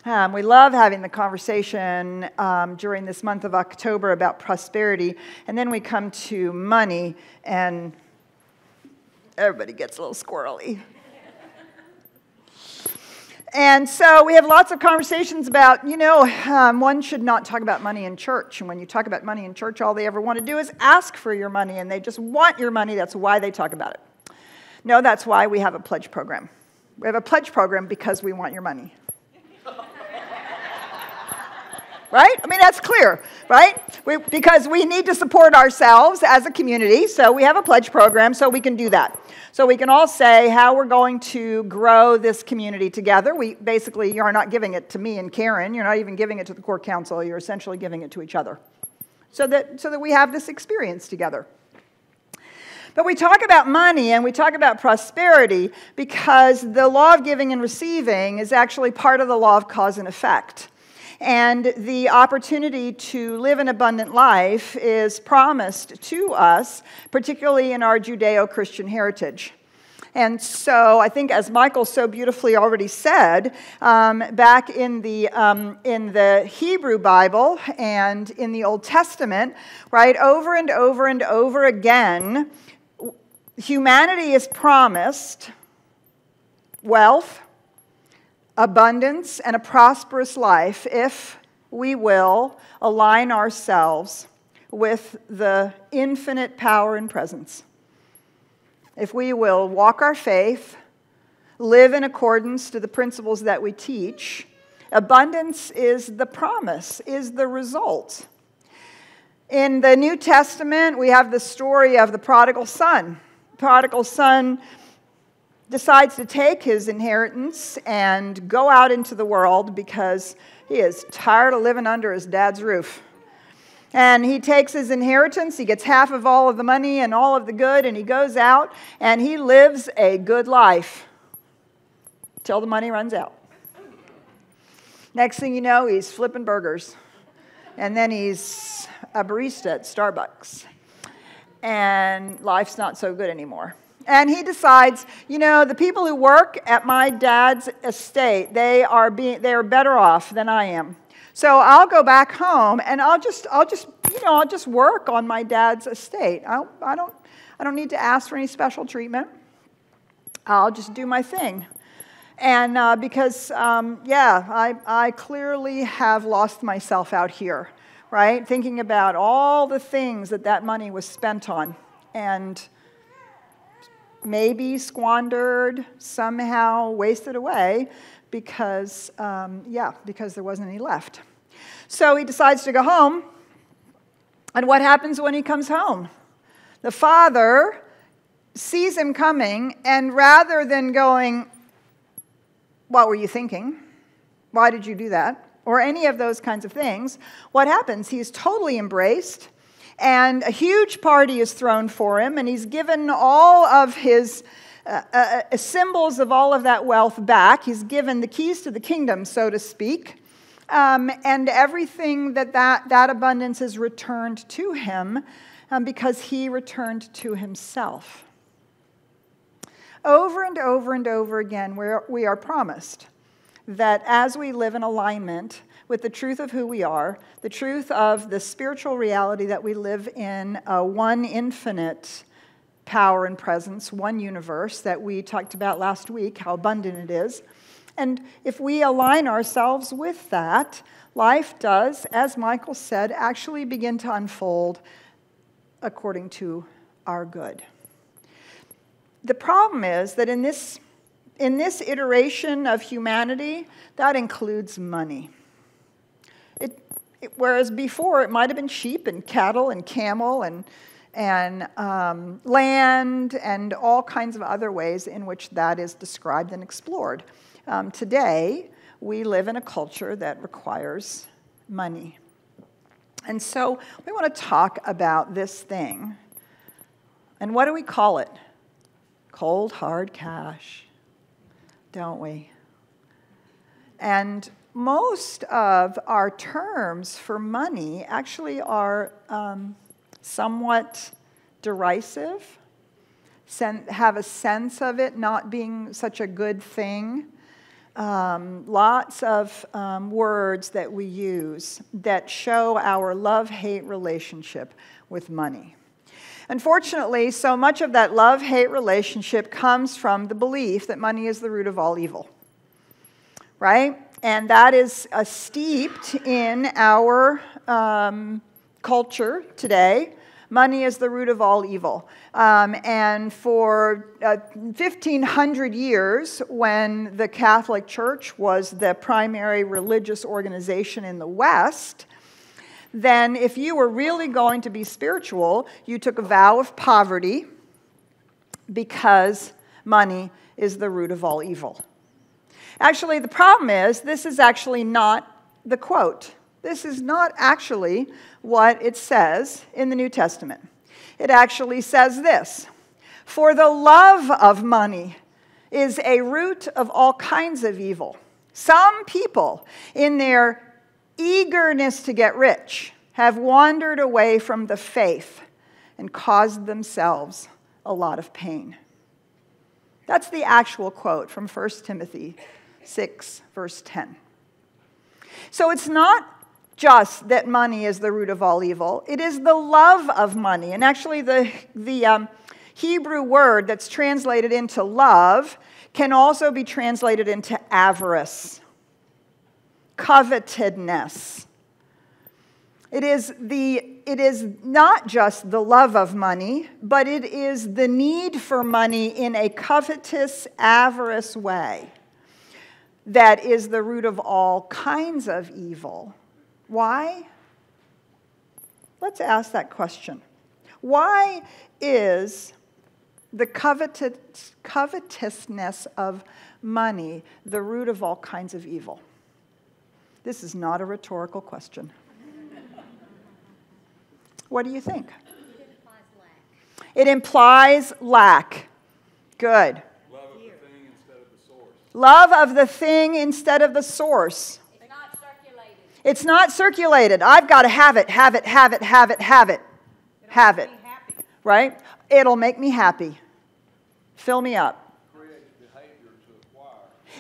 We love having the conversation during this month of October about prosperity, and then we come to money, and everybody gets a little squirrely. And so we have lots of conversations about, one should not talk about money in church. And when you talk about money in church, all they ever want to do is ask for your money, and they just want your money. That's why they talk about it. No, that's why we have a pledge program. We have a pledge program because we want your money. Right? I mean, that's clear, right? Because we need to support ourselves as a community, so we have a pledge program so we can do that. So we can all say how we're going to grow this community together. You're not giving it to me and Karen. You're not even giving it to the core council. You're essentially giving it to each other so that we have this experience together. But we talk about money and we talk about prosperity because the law of giving and receiving is actually part of the law of cause and effect. And the opportunity to live an abundant life is promised to us, particularly in our Judeo-Christian heritage. And so I think, as Michael so beautifully already said, back in the Hebrew Bible and in the Old Testament, right, over and over and over again, humanity is promised wealth, abundance, and a prosperous life if we will align ourselves with the infinite power and presence. If we will walk our faith, live in accordance to the principles that we teach, abundance is the promise, is the result. In the New Testament, we have the story of the prodigal son. The prodigal son decides to take his inheritance and go out into the world because he is tired of living under his dad's roof. And he takes his inheritance, he gets half of all of the money and all of the good, and he goes out and he lives a good life till the money runs out. Next thing you know, he's flipping burgers. And then he's a barista at Starbucks. And life's not so good anymore. And he decides, the people who work at my dad's estate, they are better off than I am. So I'll go back home and I'll just work on my dad's estate. I don't need to ask for any special treatment. I'll just do my thing. And because I clearly have lost myself out here, right? Thinking about all the things that money was spent on, and maybe squandered, somehow wasted away because there wasn't any left. So he decides to go home. And what happens when he comes home? The father sees him coming, and rather than going, "What were you thinking? Why did you do that?" or any of those kinds of things, what happens? He's totally embraced. And a huge party is thrown for him, and he's given all of his symbols of all of that wealth back. He's given the keys to the kingdom, so to speak, and everything that abundance is returned to him because he returned to himself. Over and over and over again, we are promised that as we live in alignment with the truth of who we are, the truth of the spiritual reality that we live in, one infinite power and presence, one universe that we talked about last week, how abundant it is. And if we align ourselves with that, life does, as Michael said, actually begin to unfold according to our good. The problem is that in this iteration of humanity, that includes money. Whereas before it might have been sheep and cattle and camel and land and all kinds of other ways in which that is described and explored. Today, we live in a culture that requires money. And so we want to talk about this thing. And what do we call it? Cold, hard cash, don't we? And most of our terms for money actually are somewhat derisive, have a sense of it not being such a good thing. lots of words that we use that show our love-hate relationship with money. Unfortunately, so much of that love-hate relationship comes from the belief that money is the root of all evil, right? And that is steeped in our culture today. Money is the root of all evil. And for 1,500 years, when the Catholic Church was the primary religious organization in the West, then if you were really going to be spiritual, you took a vow of poverty because money is the root of all evil. Actually, the problem is, this is actually not the quote. This is not actually what it says in the New Testament. It actually says this: "For the love of money is a root of all kinds of evil." Some people, in their eagerness to get rich, have wandered away from the faith and caused themselves a lot of pain. That's the actual quote from 1 Timothy 6, verse 10. So it's not just that money is the root of all evil. It is the love of money. And actually the Hebrew word that's translated into love can also be translated into avarice, covetedness. It is not just the love of money, but it is the need for money in a covetous, avarice way that is the root of all kinds of evil. Why? Let's ask that question. Why is the covetousness of money the root of all kinds of evil? This is not a rhetorical question. What do you think? It implies lack. It implies lack. Good. Love of the thing instead of the source. Love of the thing instead of the source. It's not circulated. It's not circulated. I've got to have it, have it, have it, have it, have it. Have it. Right? It'll make me happy. Fill me up.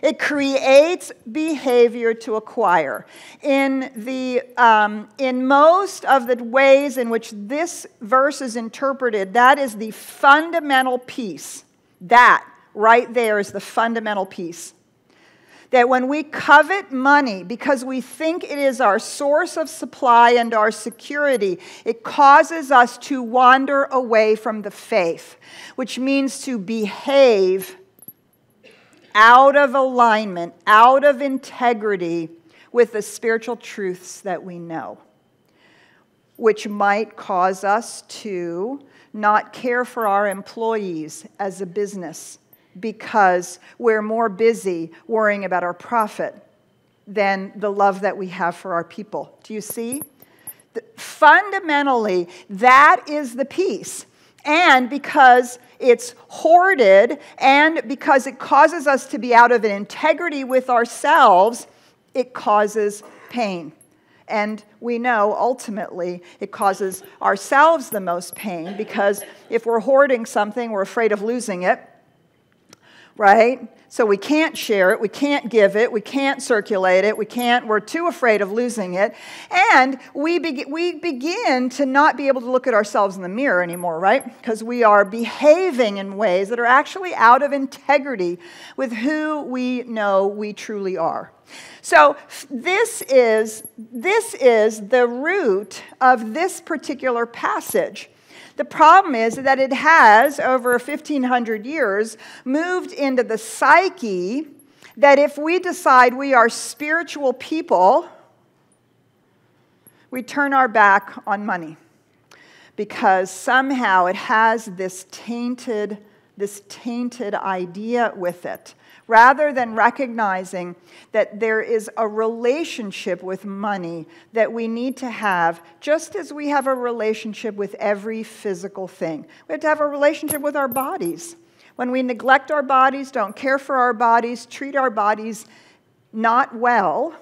It creates behavior to acquire. In most of the ways in which this verse is interpreted, that is the fundamental piece. That right there is the fundamental piece. That when we covet money because we think it is our source of supply and our security, it causes us to wander away from the faith, which means to behave out of alignment, out of integrity with the spiritual truths that we know, which might cause us to not care for our employees as a business because we're more busy worrying about our profit than the love that we have for our people. Do you see? Fundamentally, that is the piece. And because it's hoarded and because it causes us to be out of an integrity with ourselves, it causes pain. And we know ultimately it causes ourselves the most pain because if we're hoarding something, we're afraid of losing it, right? So we can't share it, we can't give it, we can't circulate it, we're too afraid of losing it. And we begin to not be able to look at ourselves in the mirror anymore, right? Because we are behaving in ways that are actually out of integrity with who we know we truly are. So this is the root of this particular passage. The problem is that it has, over 1,500 years, moved into the psyche that if we decide we are spiritual people, we turn our back on money because somehow it has this tainted idea with it. Rather than recognizing that there is a relationship with money that we need to have, just as we have a relationship with every physical thing. We have to have a relationship with our bodies. When we neglect our bodies, don't care for our bodies, treat our bodies not well,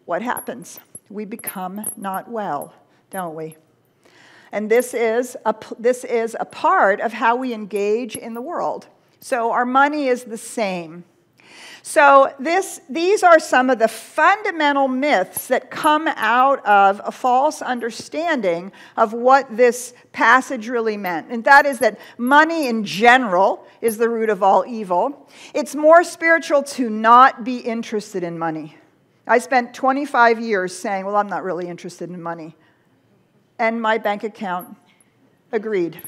what happens? We become not well, don't we? And this is a part of how we engage in the world. So our money is the same. So these are some of the fundamental myths that come out of a false understanding of what this passage really meant. And that is that money in general is the root of all evil. It's more spiritual to not be interested in money. I spent 25 years saying, well, I'm not really interested in money. And my bank account agreed.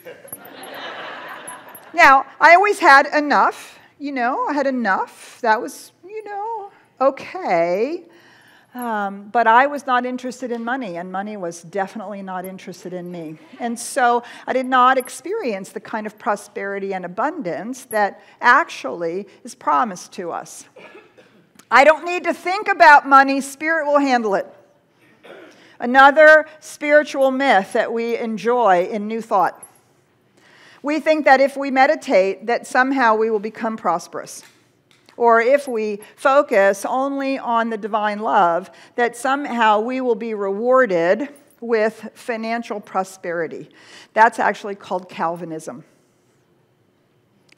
Now, I always had enough. I had enough. That was, okay. But I was not interested in money, and money was definitely not interested in me. And so I did not experience the kind of prosperity and abundance that actually is promised to us. I don't need to think about money. Spirit will handle it. Another spiritual myth that we enjoy in New Thought. We think that if we meditate, that somehow we will become prosperous. Or if we focus only on the divine love, that somehow we will be rewarded with financial prosperity. That's actually called Calvinism.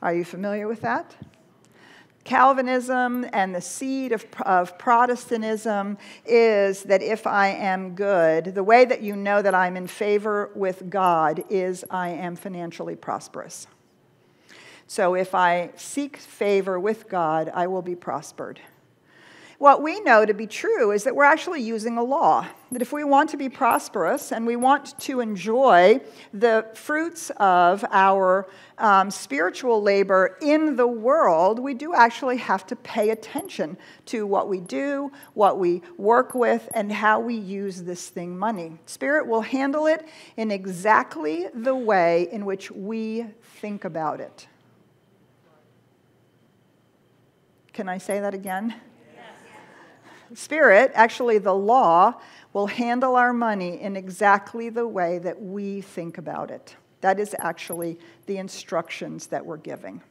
Are you familiar with that? Calvinism and the seed of Protestantism is that if I am good, the way that you know that I'm in favor with God is I am financially prosperous. So if I seek favor with God, I will be prospered. What we know to be true is that we're actually using a law. That if we want to be prosperous and we want to enjoy the fruits of our spiritual labor in the world, we do actually have to pay attention to what we do, what we work with, and how we use this thing, money. Spirit will handle it in exactly the way in which we think about it. Can I say that again? Spirit, actually the law, will handle our money in exactly the way that we think about it. That is actually the instructions that we're giving.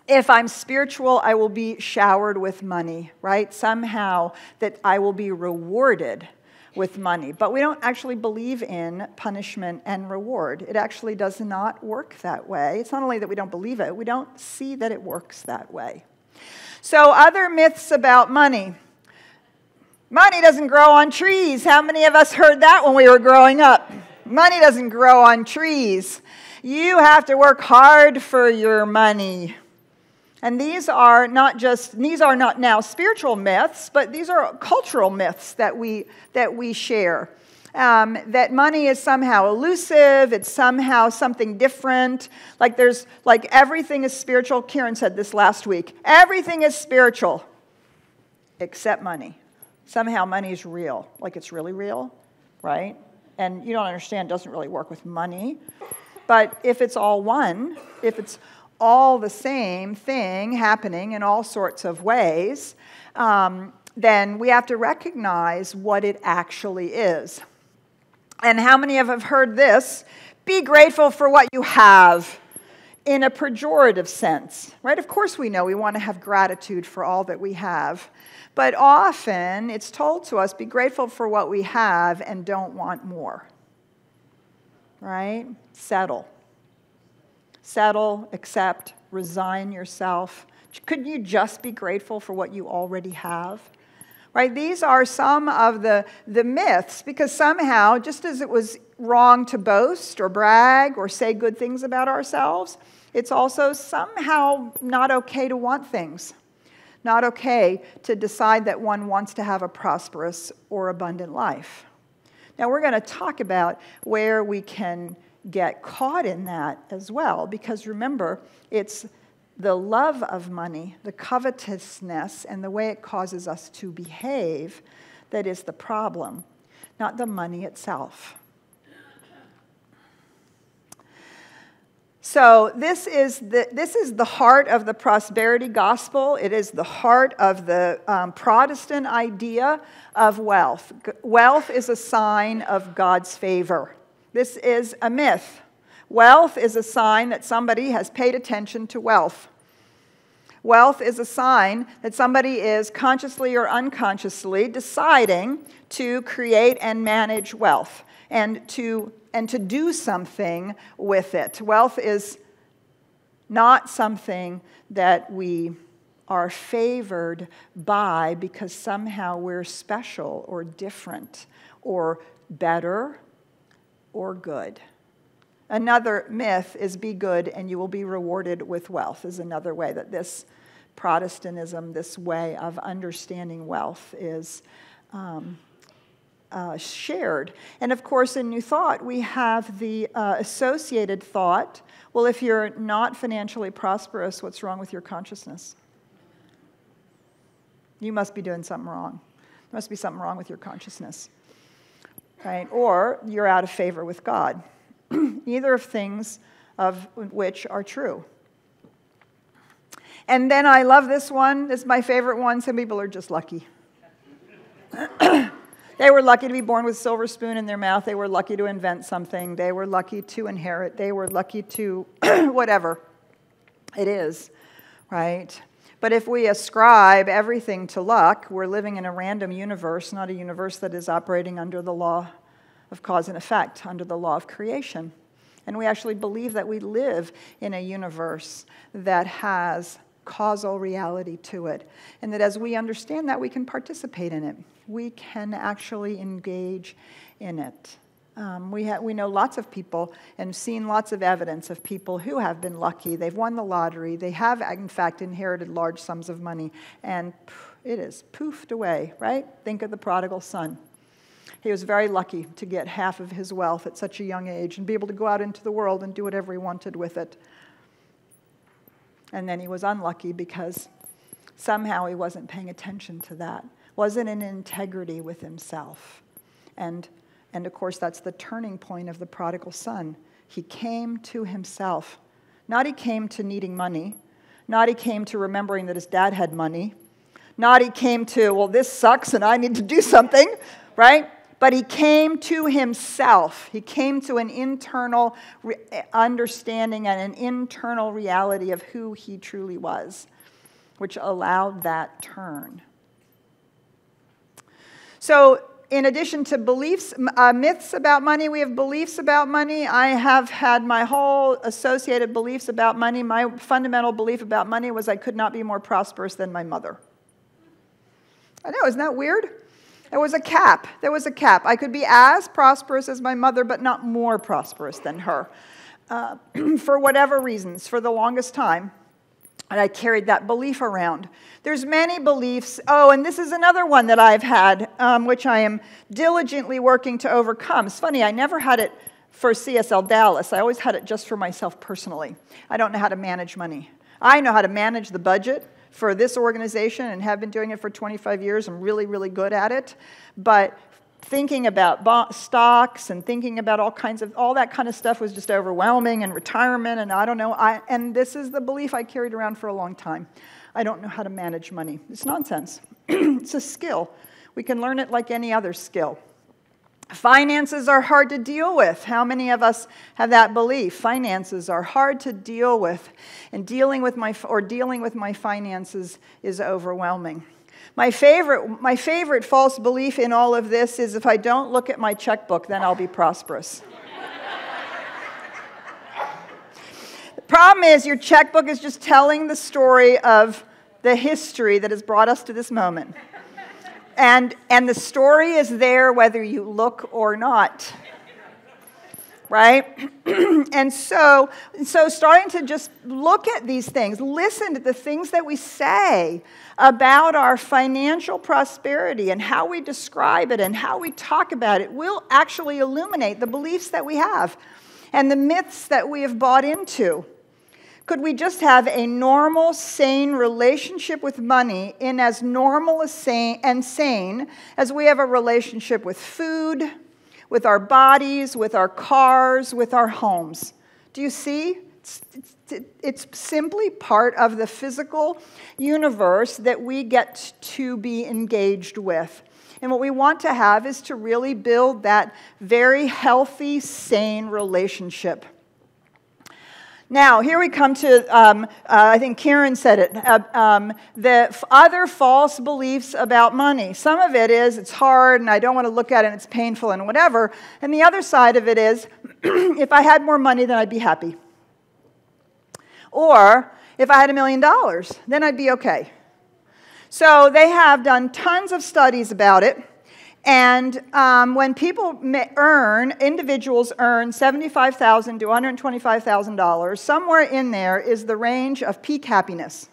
If I'm spiritual, I will be showered with money, right? Somehow that I will be rewarded with money. But we don't actually believe in punishment and reward. It actually does not work that way. It's not only that we don't believe it, we don't see that it works that way. So other myths about money. Money doesn't grow on trees. How many of us heard that when we were growing up? Money doesn't grow on trees. You have to work hard for your money. And these are not now spiritual myths, but these are cultural myths that we share. That money is somehow elusive, it's somehow something different. Like everything is spiritual. Kieran said this last week. Everything is spiritual except money. Somehow money is real, like it's really real, right? And you don't understand, it doesn't really work with money. But if it's all one, if it's all the same thing happening in all sorts of ways, then we have to recognize what it actually is. And how many of you have heard this? Be grateful for what you have in a pejorative sense, right? Of course we know we want to have gratitude for all that we have. But often it's told to us, be grateful for what we have and don't want more, right? Settle. Settle, accept, resign yourself. Couldn't you just be grateful for what you already have? Right? These are some of the myths, because somehow, just as it was wrong to boast or brag or say good things about ourselves, it's also somehow not okay to want things. Not okay to decide that one wants to have a prosperous or abundant life. Now, we're going to talk about where we can get caught in that as well, because remember, it's the love of money, the covetousness, and the way it causes us to behave that is the problem, not the money itself. So this is the heart of the prosperity gospel. It is the heart of the Protestant idea of wealth. Wealth is a sign of God's favor. This is a myth. Wealth is a sign that somebody has paid attention to wealth. Wealth is a sign that somebody is consciously or unconsciously deciding to create and manage wealth and to do something with it. Wealth is not something that we are favored by because somehow we're special or different or better or good. Another myth is be good and you will be rewarded with wealth, is another way that this Protestantism, this way of understanding wealth is shared. And of course, in New Thought, we have the associated thought, well, if you're not financially prosperous, what's wrong with your consciousness? You must be doing something wrong. There must be something wrong with your consciousness, right? Or you're out of favor with God. Either of things of which are true. And then I love this one. This is my favorite one. Some people are just lucky. They were lucky to be born with a silver spoon in their mouth. They were lucky to invent something. They were lucky to inherit. They were lucky to whatever it is, right? But if we ascribe everything to luck, we're living in a random universe, not a universe that is operating under the law of cause and effect, under the law of creation. And we actually believe that we live in a universe that has causal reality to it, and that as we understand that, we can participate in it. We can actually engage in it. We know lots of people and seen lots of evidence of people who have been lucky. They've won the lottery. They have, in fact, inherited large sums of money, and it is poofed away, right? Think of the prodigal son. He was very lucky to get half of his wealth at such a young age and be able to go out into the world and do whatever he wanted with it. And then he was unlucky because somehow he wasn't paying attention to that, wasn't in integrity with himself. And of course, that's the turning point of the prodigal son. He came to himself. Not he came to needing money. Not he came to remembering that his dad had money. Not he came to, well, this sucks and I need to do something, right? But he came to himself. He came to an internal understanding and an internal reality of who he truly was, which allowed that turn. So, in addition to beliefs, myths about money, we have beliefs about money. I have had my whole associated beliefs about money. My fundamental belief about money was I could not be more prosperous than my mother. I know, isn't that weird? There was a cap. There was a cap. I could be as prosperous as my mother, but not more prosperous than her. For whatever reasons, for the longest time. And I carried that belief around. There's many beliefs. Oh, and this is another one that I've had, which I am diligently working to overcome. It's funny, I never had it for CSLDallas. I always had it just for myself personally. I don't know how to manage money. I know how to manage the budget for this organization and have been doing it for 25 years. I'm really, really good at it. But thinking about stocks and thinking about all that kind of stuff was just overwhelming, and retirement, and I don't know. And this is the belief I carried around for a long time. I don't know how to manage money. It's nonsense. It's a skill. We can learn it like any other skill. Finances are hard to deal with. How many of us have that belief? Finances are hard to deal with, and dealing with my finances is overwhelming. My favorite false belief in all of this is if I don't look at my checkbook, then I'll be prosperous. The problem is your checkbook is just telling the story of the history that has brought us to this moment. And the story is there whether you look or not. Right? And so starting to just look at these things, listen to the things that we say about our financial prosperity and how we describe it and how we talk about it will actually illuminate the beliefs that we have and the myths that we have bought into. Could we just have a normal, sane relationship with money in as normal and sane as we have a relationship with food, with our bodies, with our cars, with our homes? Do you see? It's simply part of the physical universe that we get to be engaged with. And what we want to have is to really build that very healthy, sane relationship. Now, here we come to, I think Karen said it, the other false beliefs about money. Some of it is it's hard and I don't want to look at it and it's painful and whatever. And the other side of it is if I had more money, then I'd be happy. Or if I had $1 million. Then I'd be okay. So they have done tons of studies about it. And when people individuals earn $75,000 to $125,000, somewhere in there is the range of peak happiness.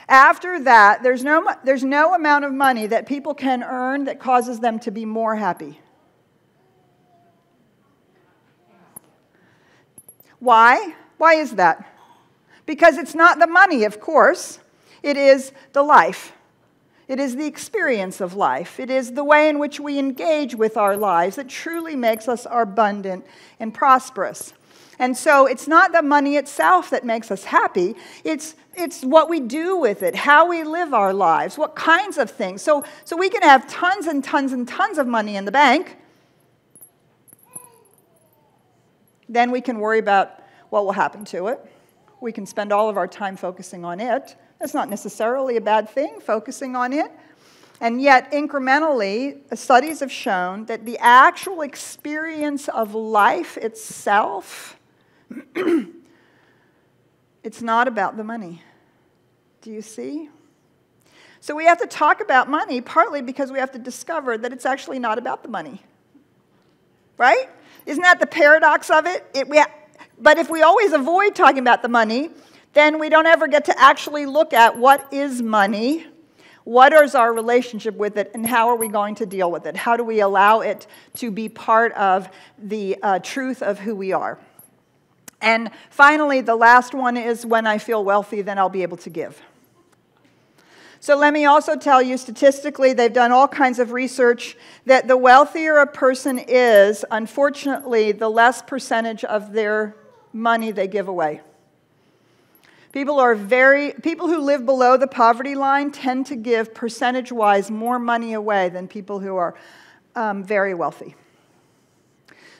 After that, there's no amount of money that people can earn that causes them to be more happy. Why? Why is that? Because it's not the money, of course. It is the life. It is the experience of life. It is the way in which we engage with our lives that truly makes us abundant and prosperous. And so it's not the money itself that makes us happy. It's what we do with it, how we live our lives, what kinds of things. So we can have tons and tons and tons of money in the bank. Then we can worry about what will happen to it. We can spend all of our time focusing on it. That's not necessarily a bad thing, focusing on it. And yet, incrementally, studies have shown that the actual experience of life itself, it's not about the money. Do you see? So we have to talk about money partly because we have to discover that it's actually not about the money. Right? Isn't that the paradox of it? But if we always avoid talking about the money, then we don't ever get to actually look at what is money, what is our relationship with it, and how are we going to deal with it? How do we allow it to be part of the truth of who we are? And finally, the last one is when I feel wealthy, then I'll be able to give. So let me also tell you, statistically, they've done all kinds of research that the wealthier a person is, unfortunately, the less percentage of their money they give away. People who live below the poverty line tend to give percentage-wise more money away than people who are very wealthy.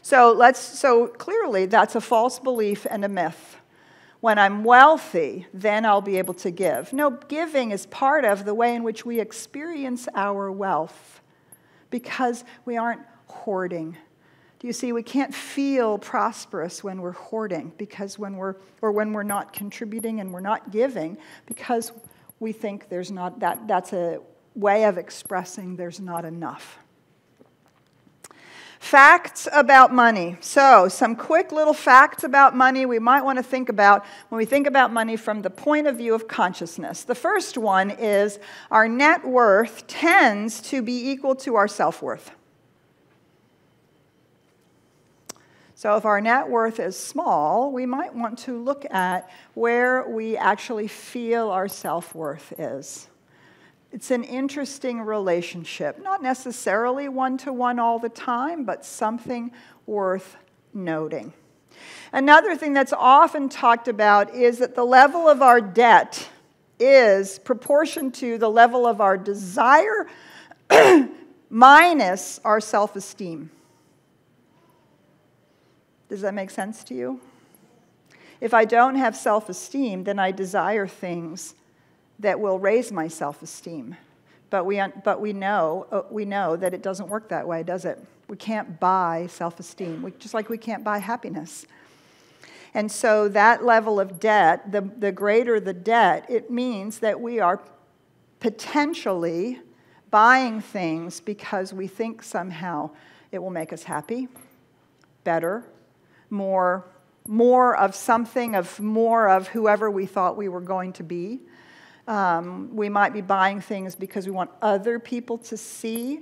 So clearly that's a false belief and a myth. When I'm wealthy, then I'll be able to give. No, giving is part of the way in which we experience our wealth because we aren't hoarding. Do you see, we can't feel prosperous when we're hoarding because when we're not contributing and we're not giving because we think there's not that's a way of expressing there's not enough. Facts about money. So, some quick little facts about money we might want to think about when we think about money from the point of view of consciousness. The first one is our net worth tends to be equal to our self-worth. So if our net worth is small, we might want to look at where we actually feel our self-worth is. It's an interesting relationship, not necessarily one-to-one all the time, but something worth noting. Another thing that's often talked about is that the level of our debt is proportion to the level of our desire minus our self-esteem. Does that make sense to you? If I don't have self-esteem, then I desire things that will raise my self-esteem. But we know that it doesn't work that way, does it? We can't buy self-esteem, just like we can't buy happiness. And so that level of debt, the greater the debt, it means that we are potentially buying things because we think somehow it will make us happy, better, more of something, more of whoever we thought we were going to be. We might be buying things because we want other people to see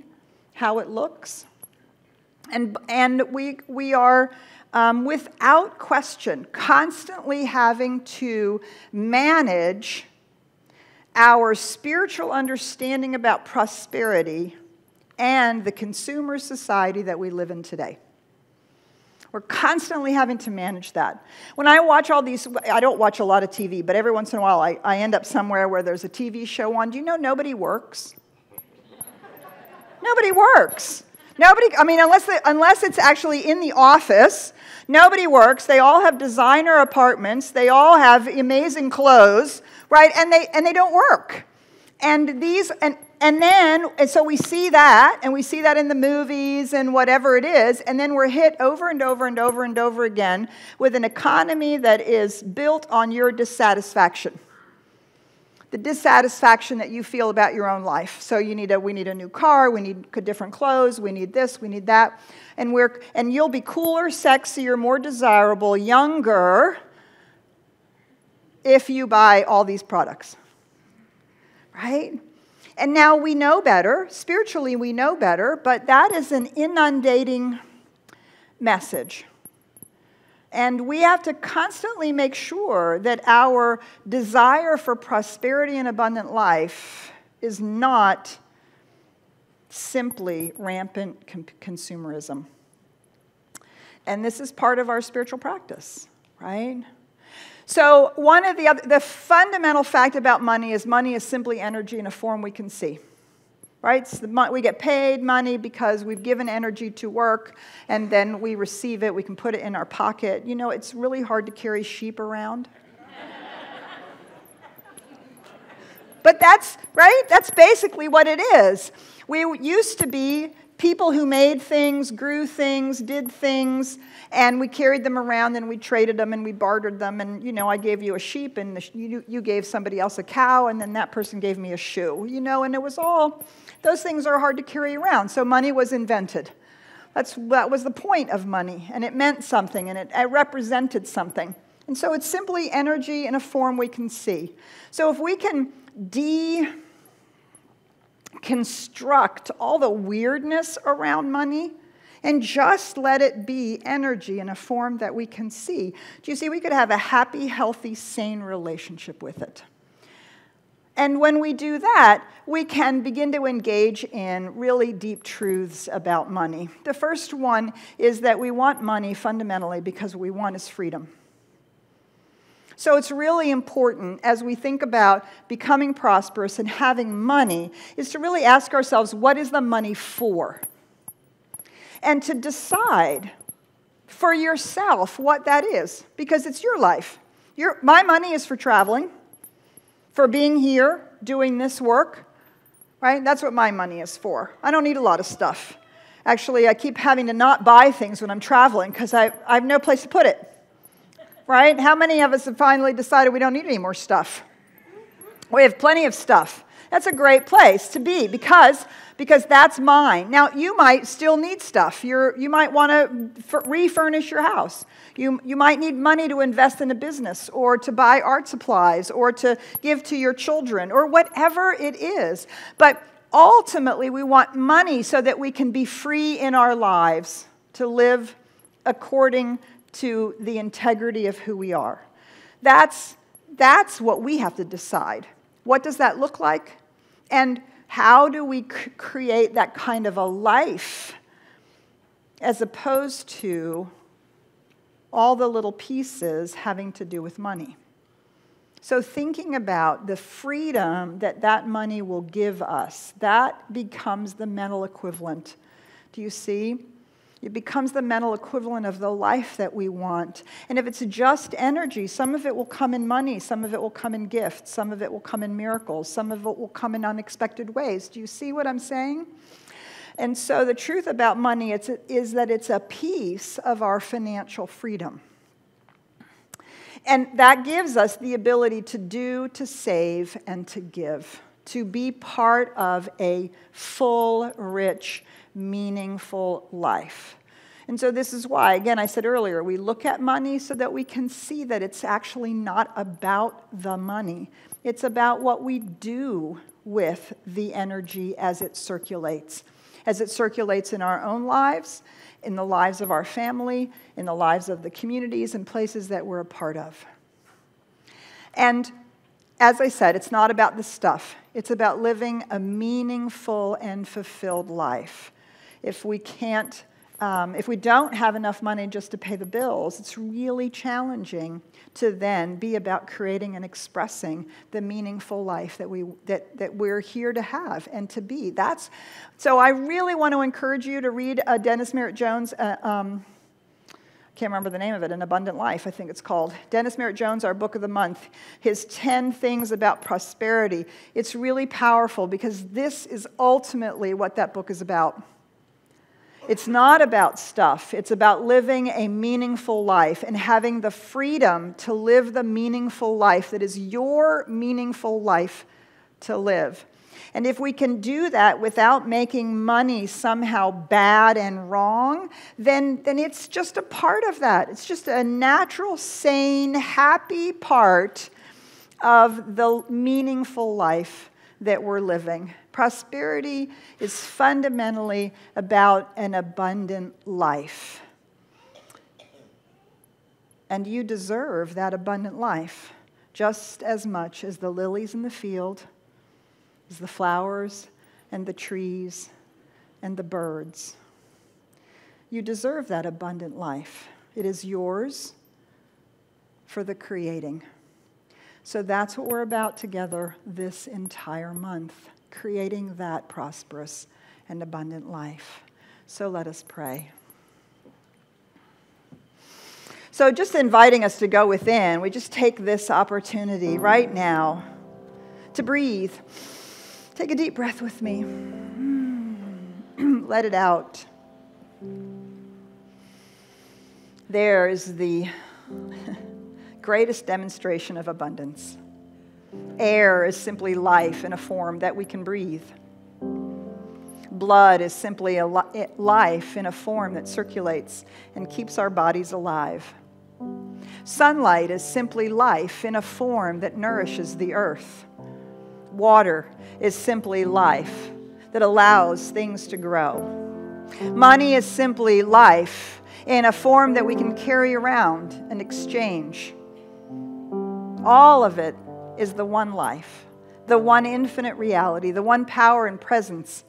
how it looks. And we are, without question, constantly having to manage our spiritual understanding about prosperity and the consumer society that we live in today. We're constantly having to manage that. When I watch all these, I don't watch a lot of TV, but every once in a while I end up somewhere where there's a TV show on. Do you know nobody works? Nobody works. Unless it's actually in the office, nobody works. They all have designer apartments. They all have amazing clothes, right? And they don't work. And And so we see that, and we see that in the movies and whatever it is, and then we're hit over and over and over and over again with an economy that is built on your dissatisfaction. The dissatisfaction that you feel about your own life. So we need a new car, we need different clothes, we need this, we need that, and you'll be cooler, sexier, more desirable, younger if you buy all these products, right? And now we know better, spiritually we know better, but that is an inundating message. And we have to constantly make sure that our desire for prosperity and abundant life is not simply rampant consumerism. And this is part of our spiritual practice, right? So one of the fundamental fact about money is simply energy in a form we can see, right? We get paid money because we've given energy to work, and then we receive it. We can put it in our pocket. You know, it's really hard to carry sheep around. But that's, right? That's basically what it is. We used to be people who made things, grew things, did things, and we carried them around, and we traded them, and we bartered them, and, you know, I gave you a sheep, and you gave somebody else a cow, and then that person gave me a shoe, you know, and it was all, those things are hard to carry around, so money was invented. That was the point of money, and it meant something, and it represented something. And so it's simply energy in a form we can see. So if we can construct all the weirdness around money and just let it be energy in a form that we can see. Do you see, we could have a happy, healthy, sane relationship with it. And when we do that, we can begin to engage in really deep truths about money. The first one is that we want money fundamentally because what we want is freedom. So it's really important as we think about becoming prosperous and having money is to really ask ourselves, what is the money for? And to decide for yourself what that is, because it's your life. My money is for traveling, for being here, doing this work, right? That's what my money is for. I don't need a lot of stuff. Actually, I keep having to not buy things when I'm traveling because I have no place to put it. Right? How many of us have finally decided we don't need any more stuff? We have plenty of stuff. That's a great place to be because that's mine. Now, you might still need stuff. You might want to refurnish your house. You might need money to invest in a business or to buy art supplies or to give to your children or whatever it is. But ultimately, we want money so that we can be free in our lives to live according to the integrity of who we are. That's what we have to decide. What does that look like? And how do we create that kind of a life as opposed to all the little pieces having to do with money? So thinking about the freedom that money will give us, that becomes the mental equivalent. Do you see? It becomes the mental equivalent of the life that we want. And if it's just energy, some of it will come in money, some of it will come in gifts, some of it will come in miracles, some of it will come in unexpected ways. Do you see what I'm saying? And so the truth about money is that it's a piece of our financial freedom. And that gives us the ability to do, to save, and to give, to be part of a full, rich, meaningful life. And so this is why, again, I said earlier, we look at money so that we can see that it's actually not about the money. It's about what we do with the energy as it circulates in our own lives, in the lives of our family, in the lives of the communities and places that we're a part of. And as I said, it's not about the stuff. It's about living a meaningful and fulfilled life. If we don't have enough money just to pay the bills, it's really challenging to then be about creating and expressing the meaningful life that we're here to have and to be. So I really want to encourage you to read Dennis Merritt Jones' can't remember the name of it, An Abundant Life, I think it's called. Dennis Merritt Jones, our book of the month, his 10 things about prosperity. It's really powerful because this is ultimately what that book is about. It's not about stuff. It's about living a meaningful life and having the freedom to live the meaningful life that is your meaningful life to live. And if we can do that without making money somehow bad and wrong, then it's just a part of that. It's just a natural, sane, happy part of the meaningful life that we're living. Prosperity is fundamentally about an abundant life. And you deserve that abundant life just as much as the lilies in the field, as the flowers and the trees and the birds. You deserve that abundant life. It is yours for the creating. So that's what we're about together this entire month, creating that prosperous and abundant life. So let us pray. So just inviting us to go within, we just take this opportunity right now to breathe. Take a deep breath with me. Let it out. There is the greatest demonstration of abundance. Air is simply life in a form that we can breathe. Blood is simply life in a form that circulates and keeps our bodies alive. Sunlight is simply life in a form that nourishes the earth. Water is simply life that allows things to grow. Money is simply life in a form that we can carry around and exchange. All of it is the one life, the one infinite reality, the one power and presence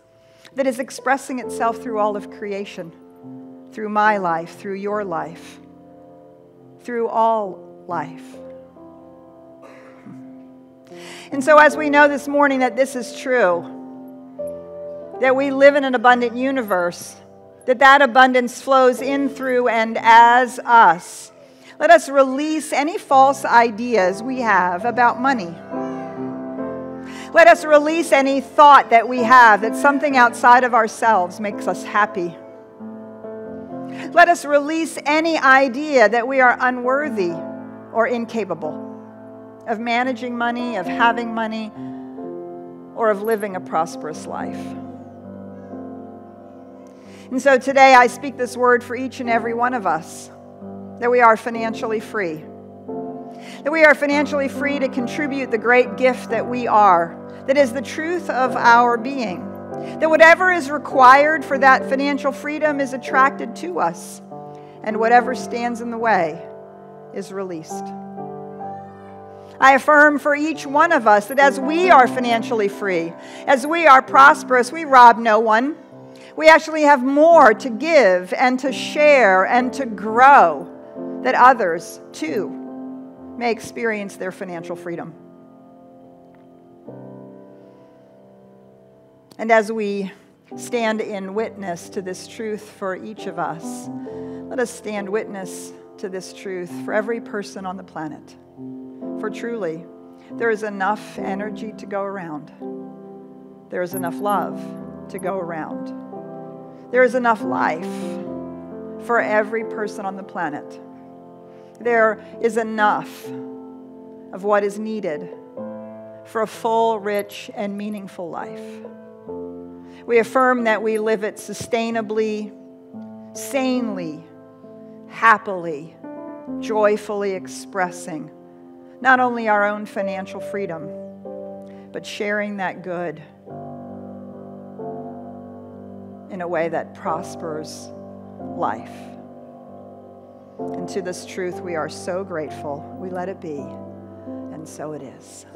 that is expressing itself through all of creation, through my life, through your life, through all life. And so as we know this morning that this is true, that we live in an abundant universe, that abundance flows in, through, and as us, let us release any false ideas we have about money. Let us release any thought that we have that something outside of ourselves makes us happy. Let us release any idea that we are unworthy or incapable of managing money, of having money, or of living a prosperous life. And so today I speak this word for each and every one of us, that we are financially free. That we are financially free to contribute the great gift that we are, that is the truth of our being. That whatever is required for that financial freedom is attracted to us, and whatever stands in the way is released. I affirm for each one of us that as we are financially free, as we are prosperous, we rob no one. We actually have more to give and to share and to grow, that others, too, may experience their financial freedom. And as we stand in witness to this truth for each of us, let us stand witness to this truth for every person on the planet. For truly, there is enough energy to go around. There is enough love to go around. There is enough life for every person on the planet. There is enough of what is needed for a full, rich, and meaningful life. We affirm that we live it sustainably, sanely, happily, joyfully expressing not only our own financial freedom, but sharing that good in a way that prospers life. And to this truth, we are so grateful. We let it be, and so it is.